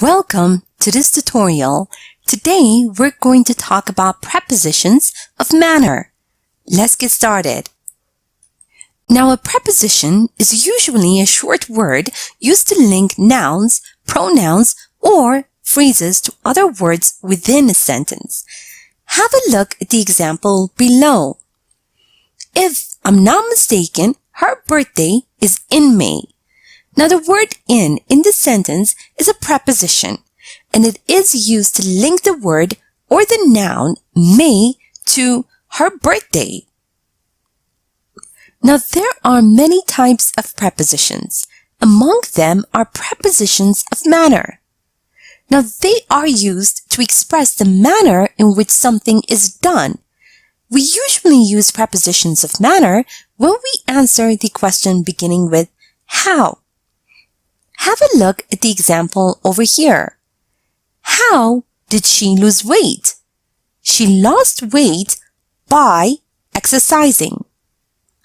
Welcome to this tutorial. Today we're going to talk about prepositions of manner. Let's get started. Now, a preposition is usually a short word used to link nouns, pronouns, or phrases to other words within a sentence. Have a look at the example below. If I'm not mistaken, her birthday is in May. Now, the word in the sentence is a preposition, and it is used to link the word or the noun May to her birthday. Now, there are many types of prepositions. Among them are prepositions of manner. Now, they are used to express the manner in which something is done. We usually use prepositions of manner when we answer the question beginning with how. Have a look at the example over here. How did she lose weight? She lost weight by exercising.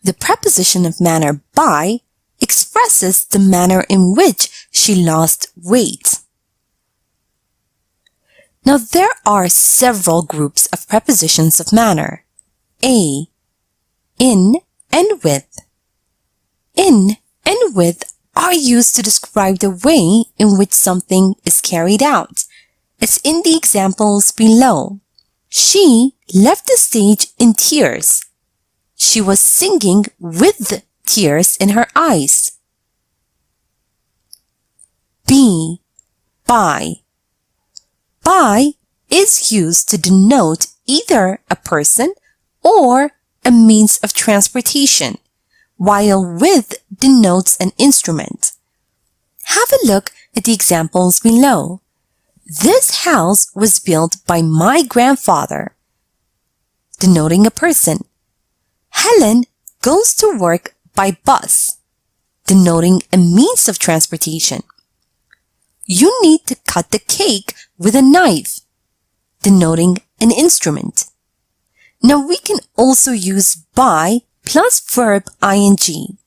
The preposition of manner by expresses the manner in which she lost weight. Now, there are several groups of prepositions of manner. A, in, and with. In and with are used to describe the way in which something is carried out, as in the examples below. She left the stage in tears. She was singing with tears in her eyes. B, by. By is used to denote either a person or a means of transportation, while with denotes an instrument. Have a look at the examples below. This house was built by my grandfather, denoting a person. Helen goes to work by bus, denoting a means of transportation. You need to cut the cake with a knife, denoting an instrument. Now, we can also use by plus verb ing.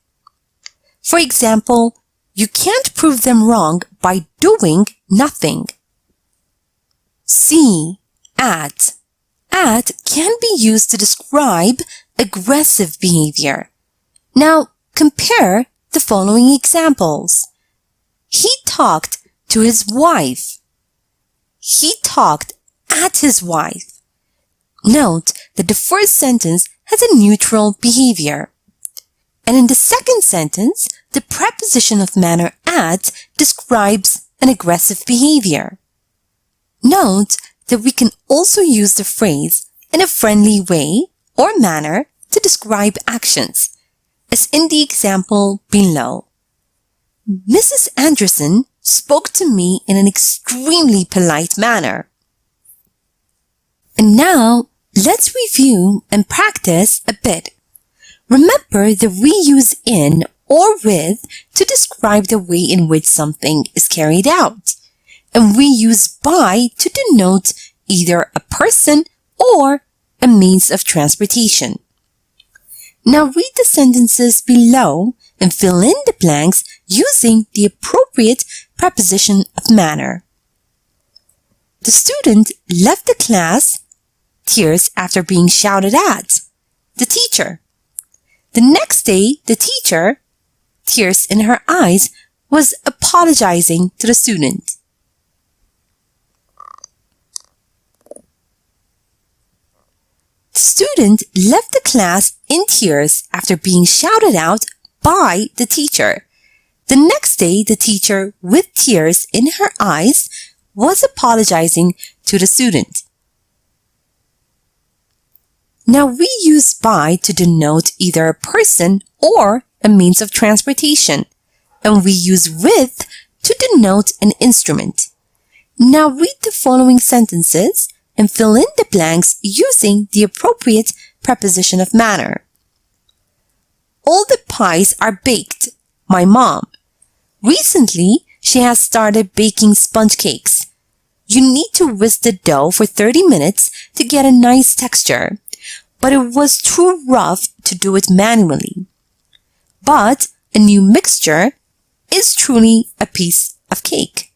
For example, you can't prove them wrong by doing nothing. C, at. At can be used to describe aggressive behavior. Now, compare the following examples. He talked to his wife. He talked at his wife. Note that the first sentence has a neutral behavior. And in the second sentence, the preposition of manner at describes an aggressive behavior. Note that we can also use the phrase in a friendly way or manner to describe actions, as in the example below. Mrs. Anderson spoke to me in an extremely polite manner. And now, let's review and practice a bit. Remember that we use in or with to describe the way in which something is carried out. And we use by to denote either a person or a means of transportation. Now read the sentences below and fill in the blanks using the appropriate preposition of manner. The student left the class tears after being shouted at the teacher. The next day, the teacher, tears in her eyes, was apologizing to the student. The student left the class in tears after being shouted out by the teacher. The next day, the teacher, with tears in her eyes, was apologizing to the student. Now, we use by to denote either a person or a means of transportation, and we use with to denote an instrument. Now, read the following sentences and fill in the blanks using the appropriate preposition of manner. All the pies are baked. My mom. Recently, she has started baking sponge cakes. You need to whisk the dough for 30 minutes to get a nice texture, but it was too rough to do it manually. But a new mixture is truly a piece of cake.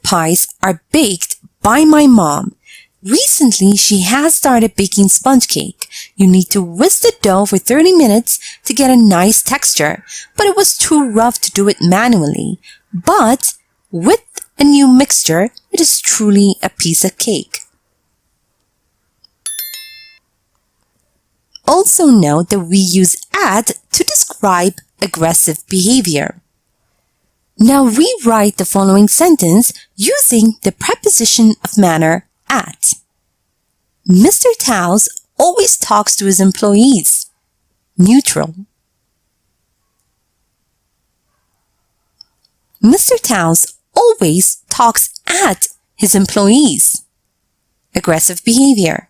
pies are baked by my mom. Recently, she has started baking sponge cake. You need to whisk the dough for 30 minutes to get a nice texture, but it was too rough to do it manually. But with a new mixture, it is truly a piece of cake. Also note that we use at to describe aggressive behavior. Now rewrite the following sentence using the preposition of manner at. Mr. Taos always talks to his employees. Neutral. Mr. Taos always talks at his employees. Aggressive behavior.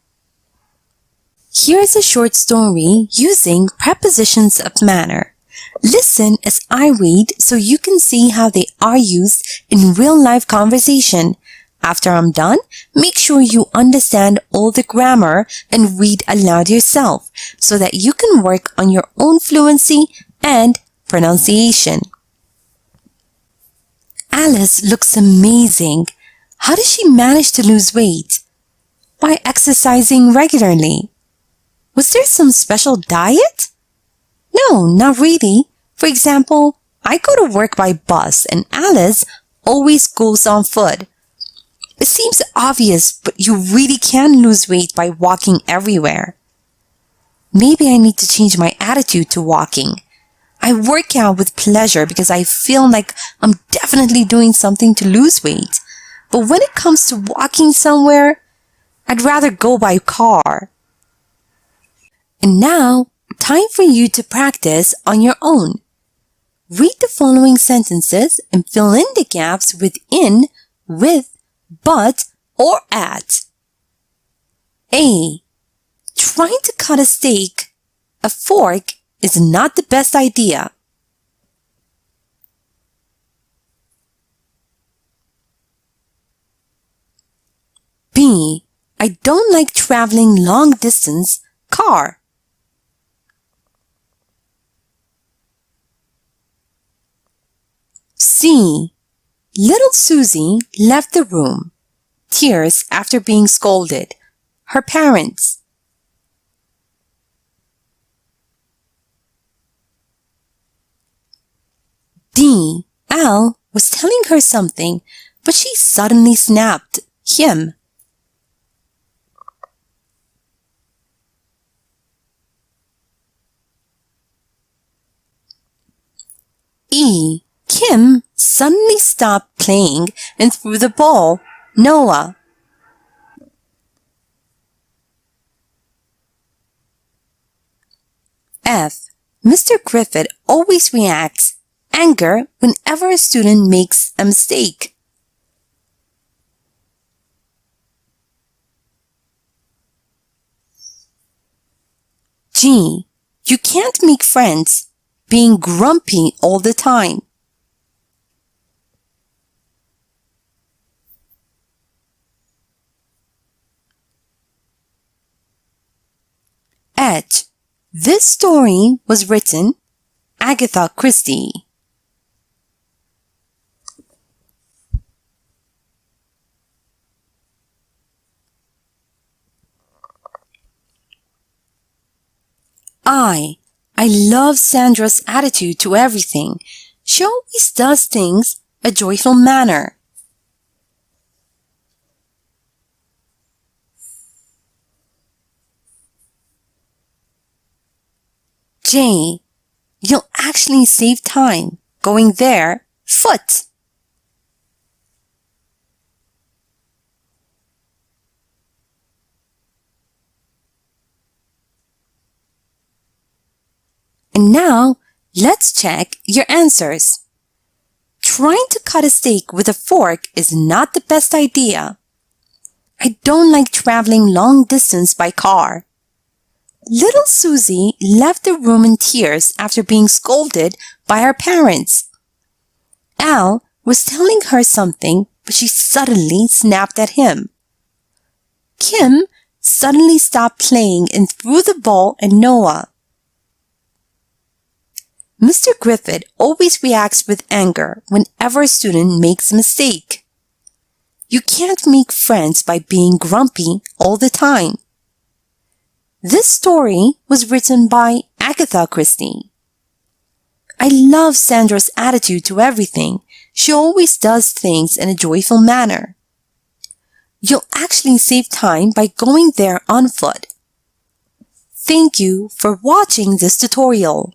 Here's a short story using prepositions of manner. Listen as I read so you can see how they are used in real-life conversation. After I'm done, make sure you understand all the grammar and read aloud yourself so that you can work on your own fluency and pronunciation. Alice looks amazing. How does she manage to lose weight? By exercising regularly. Was there some special diet? No, not really. For example, I go to work by bus and Alice always goes on foot. It seems obvious, but you really can lose weight by walking everywhere. Maybe I need to change my attitude to walking. I work out with pleasure because I feel like I'm definitely doing something to lose weight. But when it comes to walking somewhere, I'd rather go by car. And now, time for you to practice on your own. Read the following sentences and fill in the gaps with in, with, but, or at. A. Trying to cut a steak, a fork is not the best idea. B. I don't like traveling long distance, car. C. Little Susie left the room. Tears after being scolded. Her parents. D. Al was telling her something, but she suddenly snapped him. E. Kim suddenly stopped playing and threw the ball. Noah. F. Mr. Griffith always reacts anger whenever a student makes a mistake. G. You can't make friends being grumpy all the time. H. This story was written Agatha Christie. I love Sandra's attitude to everything. She always does things a joyful manner. J. You'll actually save time going there foot. And now, let's check your answers. Trying to cut a steak with a fork is not the best idea. I don't like traveling long distance by car. Little Susie left the room in tears after being scolded by her parents. Al was telling her something, but she suddenly snapped at him. Kim suddenly stopped playing and threw the ball at Noah. Mr. Griffith always reacts with anger whenever a student makes a mistake. You can't make friends by being grumpy all the time. This story was written by Agatha Christie. I love Sandra's attitude to everything. She always does things in a joyful manner. You'll actually save time by going there on foot. Thank you for watching this tutorial.